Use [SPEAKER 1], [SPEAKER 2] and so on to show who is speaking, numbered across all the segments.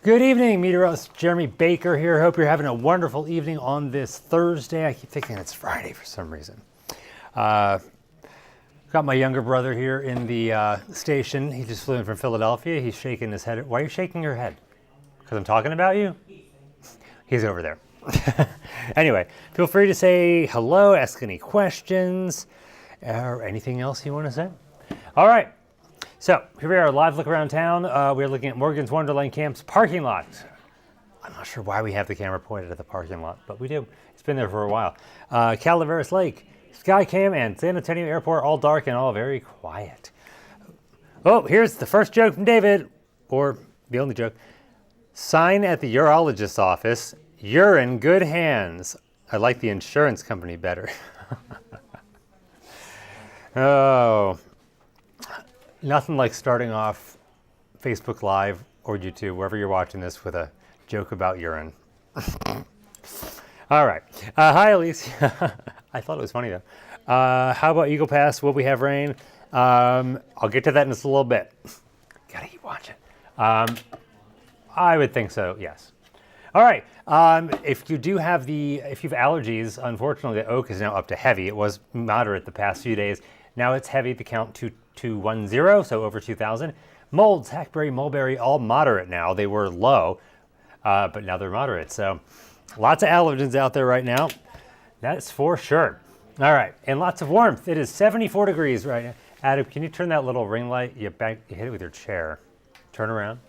[SPEAKER 1] Good evening, meteorologist Jeremy Baker here. Hope you're having a wonderful evening on this Thursday. I keep thinking it's Friday for some reason. Got my younger brother here in the station. He just flew in from Philadelphia. He's shaking his head. Why are you shaking your head? Because I'm talking about you? He's over there. Anyway, feel free to say hello, ask any questions, or anything else you want to say. All right. So here we are, live look around town. We're looking at Morgan's Wonderland Camp's parking lot. I'm not sure why we have the camera pointed at the parking lot, but we do. It's been there for a while. Calaveras Lake, Skycam, and San Antonio Airport, all dark and all very quiet. Oh, here's the first joke from David, or the only joke. Sign at the urologist's office, you're in good hands. I like the insurance company better. Oh. Nothing like starting off Facebook Live or YouTube, wherever you're watching this, with a joke about urine. All right. Hi, Elise. I thought it was funny, though. How about Eagle Pass? Will we have rain? I'll get to that in just a little bit. Gotta keep watching. I would think so, yes. All right. If you have allergies, unfortunately, the oak is now up to heavy. It was moderate the past few days. Now it's heavy, the count 210, so over 2,000. Molds, hackberry, mulberry, all moderate now. They were low, but now they're moderate. So lots of allergens out there right now. That's for sure. All right, and lots of warmth. It is 74 degrees right now. Adam, can you turn that little ring light? You hit it with your chair. Turn around.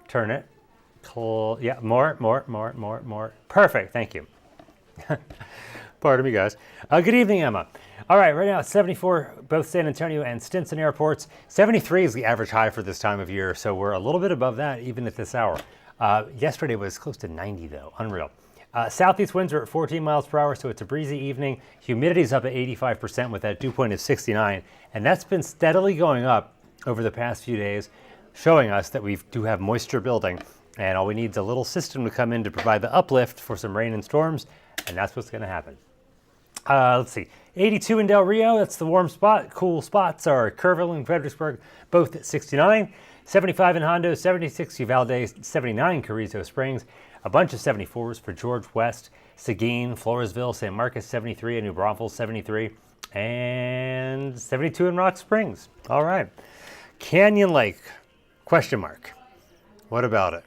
[SPEAKER 1] Turn it. Cool. Yeah, more. Perfect, thank you. Pardon me, guys. Good evening, Emma. All right, right now it's 74, both San Antonio and Stinson airports. 73 is the average high for this time of year, so we're a little bit above that even at this hour. Yesterday was close to 90, though. Unreal. Southeast winds are at 14 miles per hour, so it's a breezy evening. Humidity's up at 85% with that dew point of 69, and that's been steadily going up over the past few days, showing us that we do have moisture building, and all we need is a little system to come in to provide the uplift for some rain and storms, and that's what's going to happen. Let's see, 82 in Del Rio, that's the warm spot. Cool spots are Kerrville and Fredericksburg, both at 69. 75 in Hondo, 76 Uvalde, 79 Carrizo Springs. A bunch of 74s for George West, Seguin, Floresville, San Marcos, 73, and New Braunfels, 73. And 72 in Rock Springs. All right. Canyon Lake, question mark. What about it?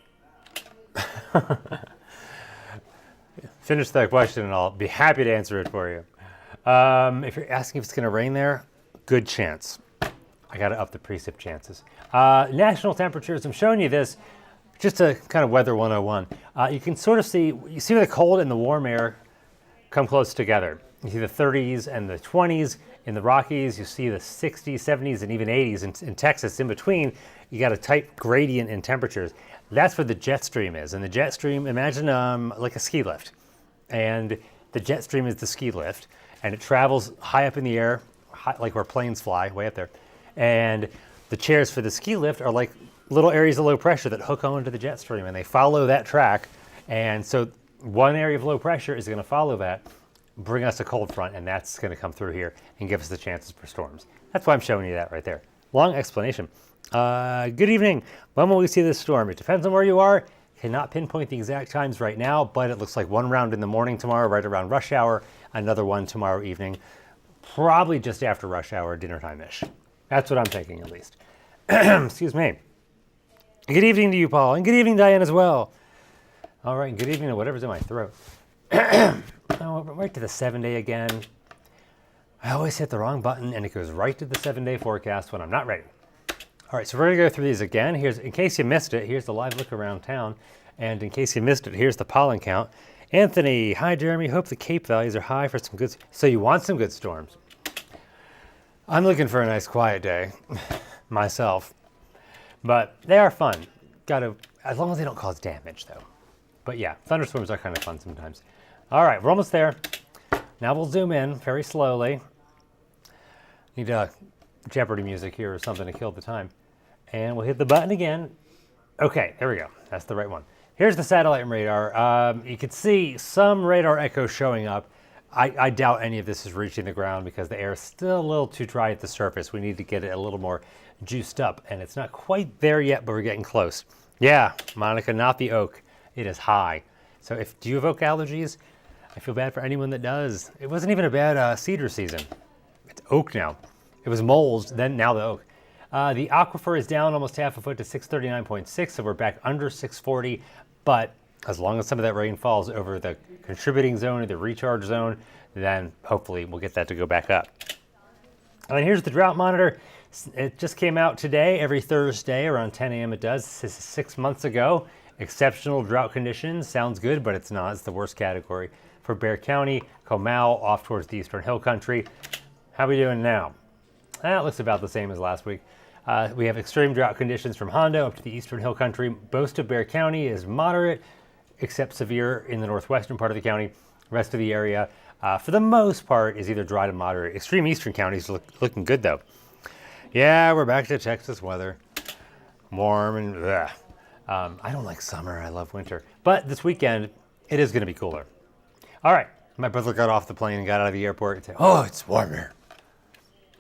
[SPEAKER 1] Finish that question and I'll be happy to answer it for you. If you're asking if it's going to rain there, good chance. I got to up the precip chances. National temperatures, I'm showing you this just to kind of weather 101. You can sort of see where the cold and the warm air come close together. You see the 30s and the 20s in the Rockies. You see the 60s, 70s, and even 80s in Texas. In between, you got a tight gradient in temperatures. That's where the jet stream is. And the jet stream, imagine like a ski lift. And the jet stream is the ski lift, and it travels high up in the air, like where planes fly, way up there. And the chairs for the ski lift are like little areas of low pressure that hook onto the jet stream, and they follow that track. And so one area of low pressure is going to follow that, bring us a cold front, and that's going to come through here and give us the chances for storms. That's why I'm showing you that right there. Long explanation. Good evening. When will we see this storm? It depends on where you are. Cannot pinpoint the exact times right now, but it looks like one round in the morning tomorrow, right around rush hour, another one tomorrow evening, probably just after rush hour, dinner time-ish. That's what I'm thinking, at least. Excuse me. Good evening to you, Paul, and good evening, Diane, as well. All right, good evening to whatever's in my throat. Oh, right to the 7-day again. I always hit the wrong button and it goes right to the 7-day forecast when I'm not ready. All right, so we're going to go through these again. Here's, in case you missed it, here's the live look around town. And in case you missed it, here's the pollen count. Anthony, hi Jeremy, hope the Cape values are high for some good, so you want some good storms. I'm looking for a nice quiet day, myself. But they are fun. As long as they don't cause damage though. But yeah, thunderstorms are kind of fun sometimes. All right, we're almost there. Now we'll zoom in very slowly. Need Jeopardy music here or something to kill the time. And we'll hit the button again. Okay, there we go. That's the right one. Here's the satellite radar. You can see some radar echoes showing up. I doubt any of this is reaching the ground because the air is still a little too dry at the surface. We need to get it a little more juiced up, and it's not quite there yet, but we're getting close. Yeah, Monica, not the oak. It is high. So do you have oak allergies? I feel bad for anyone that does. It wasn't even a bad cedar season. It's oak now. It was moles, then now the oak. The aquifer is down almost half a foot to 639.6, so we're back under 640. But as long as some of that rain falls over the contributing zone or the recharge zone, then hopefully we'll get that to go back up. And here's the drought monitor. It just came out today, every Thursday around 10 a.m. it does. This is 6 months ago. Exceptional drought conditions. Sounds good, but it's not. It's the worst category. For Bexar County, Comal, off towards the Eastern Hill Country. How are we doing now? That looks about the same as last week. We have extreme drought conditions from Hondo up to the Eastern Hill Country. Most of Bexar County is moderate, except severe in the northwestern part of the county. The rest of the area, for the most part, is either dry to moderate. Extreme eastern counties looking good, though. Yeah, we're back to Texas weather. Warm and bleh. I don't like summer. I love winter. But this weekend, it is going to be cooler. All right. My brother got off the plane and got out of the airport and said, oh, it's warm here.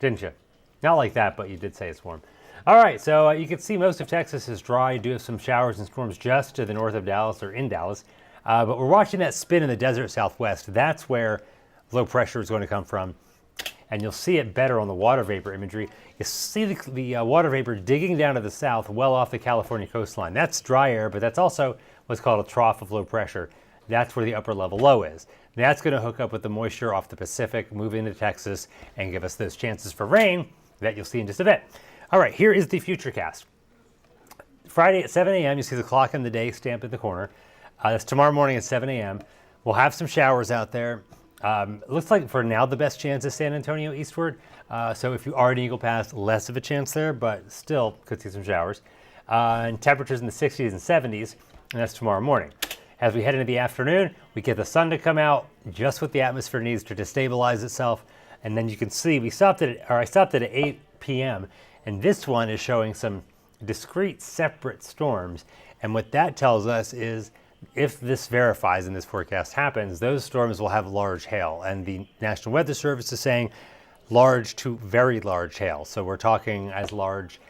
[SPEAKER 1] Didn't you? Not like that, but you did say it's warm. All right, so you can see most of Texas is dry. You do have some showers and storms just to the north of Dallas or in Dallas. But we're watching that spin in the desert southwest. That's where low pressure is going to come from. And you'll see it better on the water vapor imagery. You see the water vapor digging down to the south, well off the California coastline. That's dry air, but that's also what's called a trough of low pressure. That's where the upper level low is. That's going to hook up with the moisture off the Pacific, move into Texas, and give us those chances for rain that you'll see in just a bit. All right, here is the futurecast. Friday at 7 a.m., you see the clock in the day stamped in the corner. That's tomorrow morning at 7 a.m. We'll have some showers out there. Looks like for now the best chance is San Antonio eastward. So if you are in Eagle Pass, less of a chance there, but still could see some showers. And temperatures in the 60s and 70s, and that's tomorrow morning. As we head into the afternoon, we get the sun to come out just what the atmosphere needs to destabilize itself. And then you can see I stopped it at 8 p.m. And this one is showing some discrete separate storms. And what that tells us is if this verifies and this forecast happens, those storms will have large hail. And the National Weather Service is saying large to very large hail. So we're talking as large,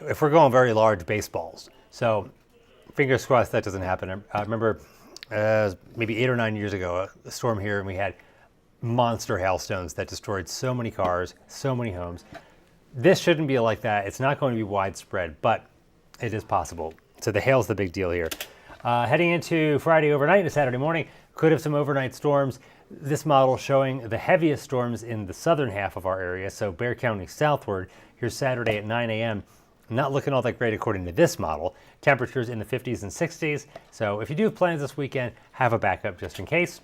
[SPEAKER 1] if we're going very large, baseballs. So fingers crossed that doesn't happen. I remember maybe 8 or 9 years ago, a storm here, and we had monster hailstones that destroyed so many cars, so many homes. This shouldn't be like that. It's not going to be widespread, but it is possible. So the hail's the big deal here. Heading into Friday overnight and Saturday morning, could have some overnight storms. This model showing the heaviest storms in the southern half of our area, so Bexar County southward. Here's Saturday at 9 a.m. Not looking all that great according to this model. Temperatures in the 50s and 60s. So if you do have plans this weekend, have a backup just in case.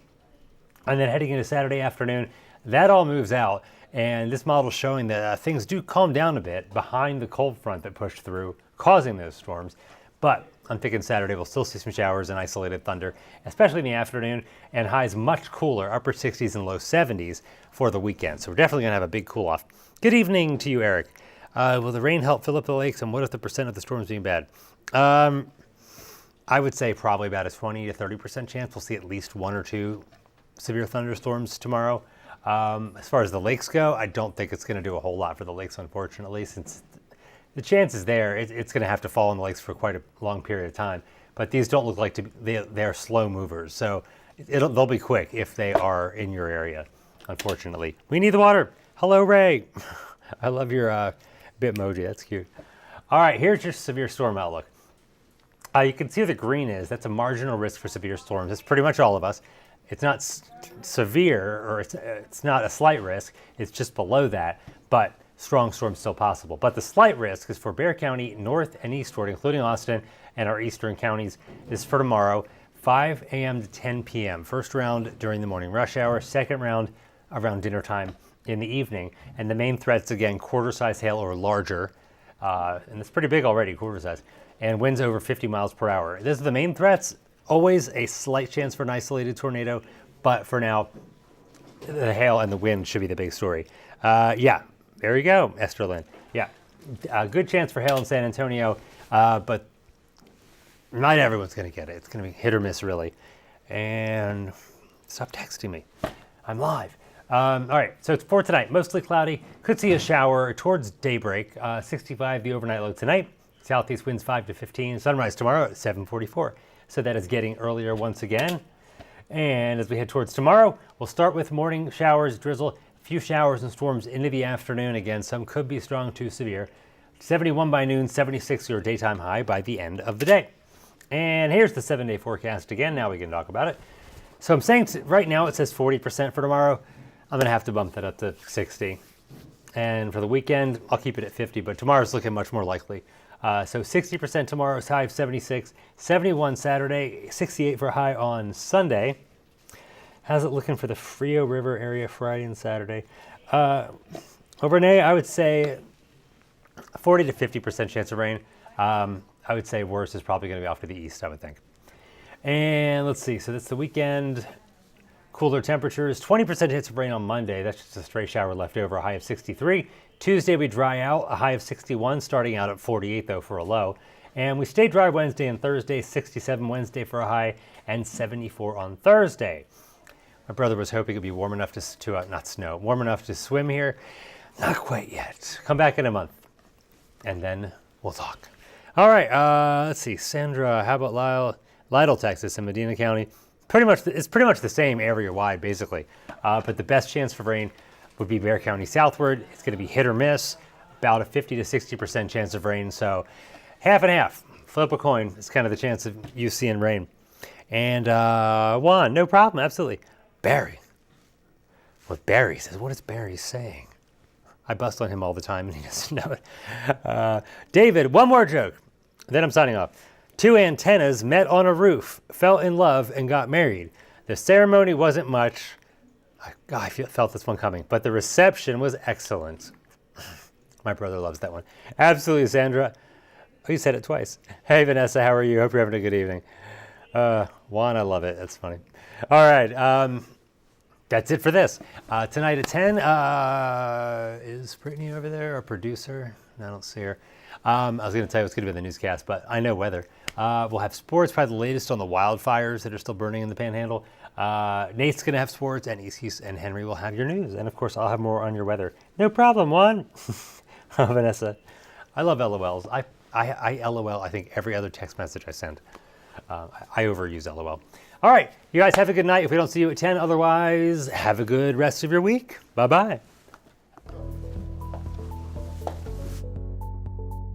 [SPEAKER 1] And then heading into Saturday afternoon, that all moves out. And this model is showing that things do calm down a bit behind the cold front that pushed through, causing those storms. But I'm thinking Saturday we'll still see some showers and isolated thunder, especially in the afternoon, and highs much cooler, upper 60s and low 70s for the weekend. So we're definitely going to have a big cool off. Good evening to you, Eric. Will the rain help fill up the lakes, and what if the percent of the storms being bad? I would say probably about a 20 to 30% chance we'll see at least 1 or 2 severe thunderstorms tomorrow. As far as the lakes go, I don't think it's going to do a whole lot for the lakes, unfortunately, since the chance is there. It's going to have to fall in the lakes for quite a long period of time. But these don't look like they're slow movers, so they'll be quick if they are in your area, unfortunately. We need the water. Hello, Ray. I love your Bitmoji. That's cute. All right, here's your severe storm outlook. You can see where the green is. That's a marginal risk for severe storms. It's pretty much all of us. It's not severe, or it's not a slight risk. It's just below that, but strong storms still possible. But the slight risk is for Bexar County north and eastward, including Austin and our eastern counties. This is for tomorrow, 5 a.m. to 10 p.m. First round during the morning rush hour, second round around dinner time in the evening. And the main threats, again, quarter size hail or larger. And it's pretty big already, quarter size. And winds over 50 miles per hour. Those are the main threats. Always a slight chance for an isolated tornado. But for now, the hail and the wind should be the big story. Yeah, there you go, Esterlin. Yeah, a good chance for hail in San Antonio, but not everyone's going to get it. It's going to be hit or miss, really. And stop texting me. I'm live. All right, so it's for tonight. Mostly cloudy. Could see a shower towards daybreak. 65 the overnight low tonight. Southeast winds 5 to 15. Sunrise tomorrow at 7:44. So that is getting earlier once again. And as we head towards tomorrow, we'll start with morning showers, drizzle, a few showers and storms into the afternoon. Again, some could be strong to severe. 71 by noon, 76 your daytime high by the end of the day. And here's the 7-day forecast again. Now we can talk about it. So I'm saying right now it says 40% for tomorrow. I'm going to have to bump that up to 60. And for the weekend, I'll keep it at 50, but tomorrow's looking much more likely. So 60% tomorrow's high of 76, 71 Saturday, 68 for a high on Sunday. How's it looking for the Frio River area Friday and Saturday? Renee, I would say 40 to 50% chance of rain. I would say worse is probably going to be off to the east, I would think. And let's see, so that's the weekend. Cooler temperatures, 20% chance of rain on Monday. That's just a stray shower left over, a high of 63. Tuesday we dry out, a high of 61, starting out at 48 though for a low. And we stay dry Wednesday and Thursday, 67 Wednesday for a high, and 74 on Thursday. My brother was hoping it'd be warm enough to not snow, warm enough to swim here. Not quite yet. Come back in a month, and then we'll talk. All right, let's see. Sandra, how about Lytle, Texas, in Medina County? It's pretty much the same area-wide, basically. But the best chance for rain would be Bexar County southward. It's going to be hit or miss, about a 50 to 60% chance of rain. So half and half. Flip a coin. It's kind of the chance of you seeing rain. And Juan, no problem, absolutely. Barry. What Barry says, what is Barry saying? I bust on him all the time and he doesn't know it. David, one more joke. Then I'm signing off. 2 antennas met on a roof, fell in love, and got married. The ceremony wasn't much. I felt this one coming, but the reception was excellent. My brother loves that one. Absolutely, Sandra. Oh, you said it twice. Hey, Vanessa, how are you? Hope you're having a good evening. Juan, I love it. That's funny. All right. That's it for this. Tonight at 10, is Brittany over there, our producer? I don't see her. I was going to tell you what's going to be in the newscast, but I know weather. We'll have sports, probably the latest on the wildfires that are still burning in the Panhandle. Nate's going to have sports, and Isis and Henry will have your news. And, of course, I'll have more on your weather. No problem, Juan. Vanessa, I love LOLs. I LOL, I think, every other text message I send. I overuse LOL. All right, you guys have a good night. If we don't see you at 10, otherwise, have a good rest of your week. Bye-bye.